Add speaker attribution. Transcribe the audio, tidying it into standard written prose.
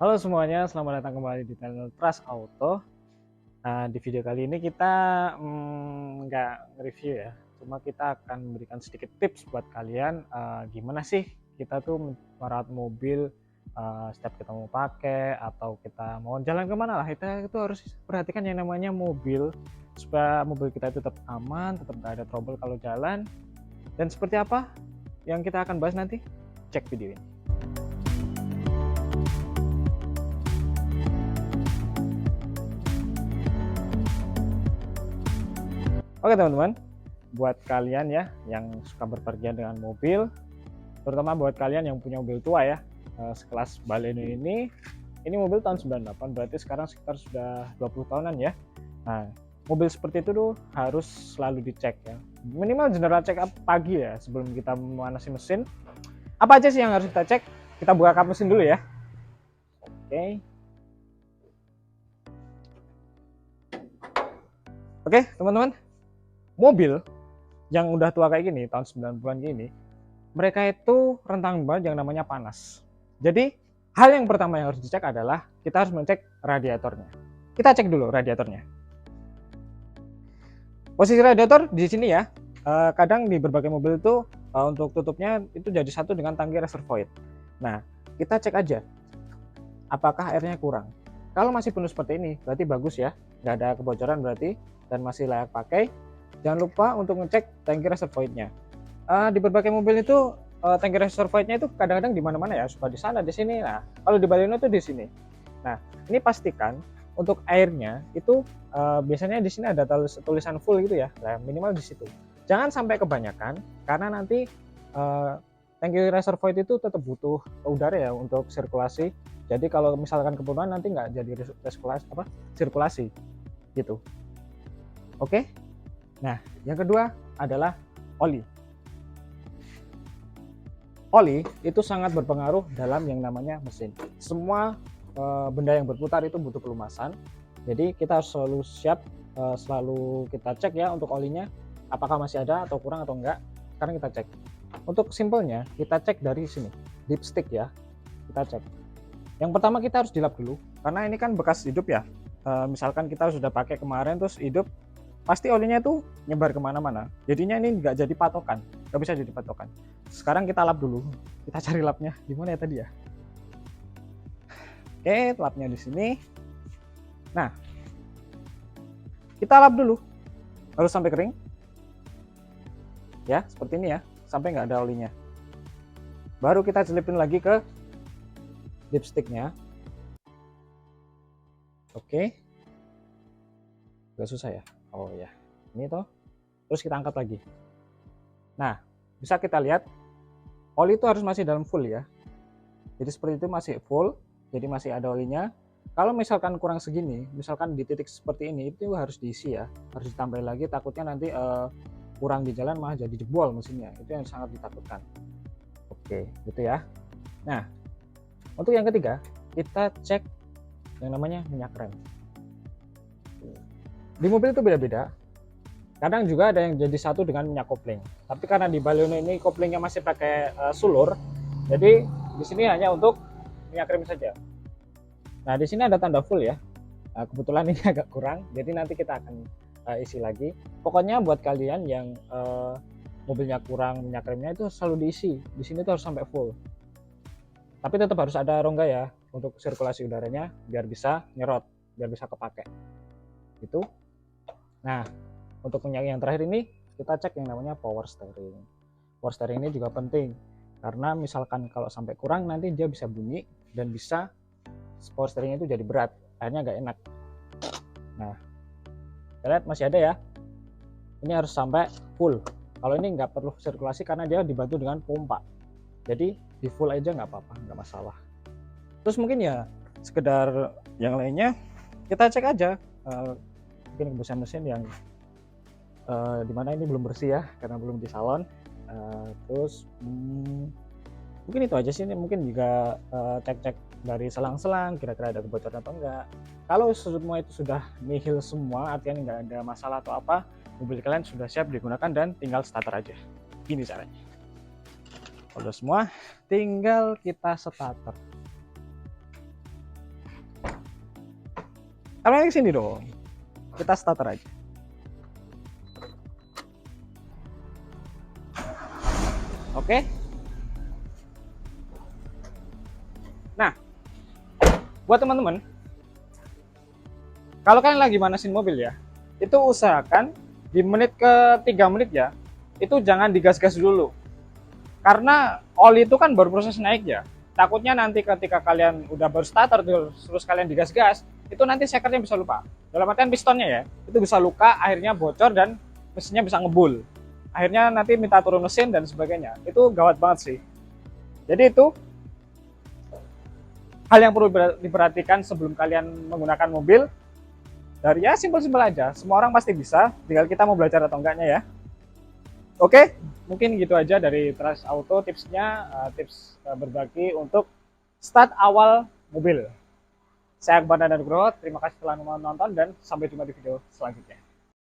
Speaker 1: Halo semuanya, selamat datang kembali di channel Trust Auto. Nah, di video kali ini kita nggak review ya, cuma kita akan memberikan sedikit tips buat kalian gimana sih kita tuh merawat mobil setiap kita mau pakai atau kita mau jalan kemana lah, kita itu harus perhatikan yang namanya mobil supaya mobil kita itu tetap aman, tetap nggak ada trouble kalau jalan. Dan seperti apa yang kita akan bahas nanti, cek video ini. Oke teman-teman, buat kalian ya yang suka berpergian dengan mobil, terutama buat kalian yang punya mobil tua ya, sekelas Baleno ini mobil tahun 98, berarti sekarang sekitar sudah 20 tahunan ya. Nah, mobil seperti itu tuh harus selalu dicek ya, minimal general check up pagi ya sebelum kita memanasi mesin. Apa aja sih yang harus kita cek? Kita buka kap mesin dulu ya. Oke teman-teman, mobil yang udah tua kayak gini, tahun 90-an gini, mereka itu rentan banget yang namanya panas. Jadi, hal yang pertama yang harus dicek adalah kita harus mengecek radiatornya. Kita cek dulu radiatornya. Posisi radiator di sini ya. Kadang di berbagai mobil itu untuk tutupnya itu jadi satu dengan tangki reservoir. Nah, kita cek aja apakah airnya kurang. Kalau masih penuh seperti ini, berarti bagus ya, nggak ada kebocoran berarti dan masih layak pakai. Jangan lupa untuk ngecek tangki reservoir-nya. Di berbagai mobil itu tangki reservoir-nya itu kadang-kadang di mana-mana ya, suka di sana, di sini. Nah, kalau di Baleno itu di sini. Nah, ini pastikan untuk airnya itu biasanya di sini ada tulisan full gitu ya. Nah, minimal di situ. Jangan sampai kebanyakan karena nanti tangki reservoir itu tetap butuh udara ya untuk sirkulasi. Jadi kalau misalkan kepenuhan nanti nggak jadi sirkulasi gitu. Oke. Nah, yang kedua adalah oli. Oli itu sangat berpengaruh dalam yang namanya mesin. Semua benda yang berputar itu butuh pelumasan. Jadi kita harus selalu siap, selalu kita cek ya untuk olinya, apakah masih ada atau kurang atau enggak. Sekarang kita cek. Untuk simpelnya kita cek dari sini, dipstick ya. Kita cek. Yang pertama kita harus dilap dulu, karena ini kan bekas hidup ya. Misalkan kita sudah pakai kemarin terus hidup, pasti olinya itu nyebar kemana-mana, jadinya ini nggak jadi patokan, nggak bisa jadi patokan. Sekarang kita lap dulu, kita cari lapnya di mana ya tadi ya. Oke, lapnya di sini. Nah, kita lap dulu harus sampai kering ya, seperti ini ya, sampai nggak ada olinya. Baru kita celipin lagi ke dipsticknya. Oke, nggak susah ya. Oh ya, ini toh. Terus kita angkat lagi. Nah, bisa kita lihat oli itu harus masih dalam full ya. Jadi seperti itu masih full, jadi masih ada olinya. Kalau misalkan kurang segini, misalkan di titik seperti ini, itu harus diisi ya, harus ditambahin lagi. Takutnya nanti kurang di jalan malah jadi jebol mesinnya. Itu yang sangat ditakutkan. Oke, gitu ya. Nah, untuk yang ketiga, kita cek yang namanya minyak rem. Di mobil itu beda-beda, kadang juga ada yang jadi satu dengan minyak kopling, tapi karena di Baleno ini koplingnya masih pakai sulur, jadi di sini hanya untuk minyak rem saja. Nah, di sini ada tanda full ya. Kebetulan ini agak kurang, jadi nanti kita akan isi lagi. Pokoknya buat kalian yang mobilnya kurang minyak remnya itu selalu diisi, di sini tuh harus sampai full, tapi tetap harus ada rongga ya untuk sirkulasi udaranya biar bisa nyerot, biar bisa kepake gitu. Nah, untuk minyak yang terakhir ini kita cek yang namanya power steering. Power steering ini juga penting karena misalkan kalau sampai kurang nanti dia bisa bunyi dan bisa power steering itu jadi berat, akhirnya nggak enak. Nah, kita lihat masih ada ya. Ini harus sampai full. Kalau ini nggak perlu sirkulasi karena dia dibantu dengan pompa. Jadi di full aja nggak apa-apa, nggak masalah. Terus mungkin ya sekedar yang lainnya kita cek aja. Mungkin kebersihan mesin yang dimana ini belum bersih ya karena belum di salon. Terus mungkin itu aja sih. Ini mungkin juga cek-cek dari selang-selang kira-kira ada kebocoran atau enggak. Kalau semua itu sudah nihil semua, artinya nggak ada masalah atau apa, mobil kalian sudah siap digunakan dan tinggal starter aja. Gini caranya. Udah semua, tinggal kita starter. Arahnya ke sini dong. Kita starter aja. Oke. Nah, buat teman-teman, kalau kalian lagi manasin mobil ya, itu usahakan di menit ke 3 menit ya, itu jangan digas-gas dulu. Karena oli itu kan baru proses naik ya. Takutnya nanti ketika kalian udah baru starter terus kalian digas-gas, itu nanti sekernya bisa lupa. Dalam artian pistonnya ya, itu bisa luka, akhirnya bocor dan mesinnya bisa ngebul. Akhirnya nanti minta turun mesin dan sebagainya. Itu gawat banget sih. Jadi itu hal yang perlu diperhatikan sebelum kalian menggunakan mobil. Dari ya simpel-simpel aja. Semua orang pasti bisa, tinggal kita mau belajar atau enggaknya ya. Oke, mungkin gitu aja dari Trust Auto tipsnya, tips berbagi untuk start awal mobil. Saya Akbar dan Nugroho, terima kasih telah menonton dan sampai jumpa di video selanjutnya.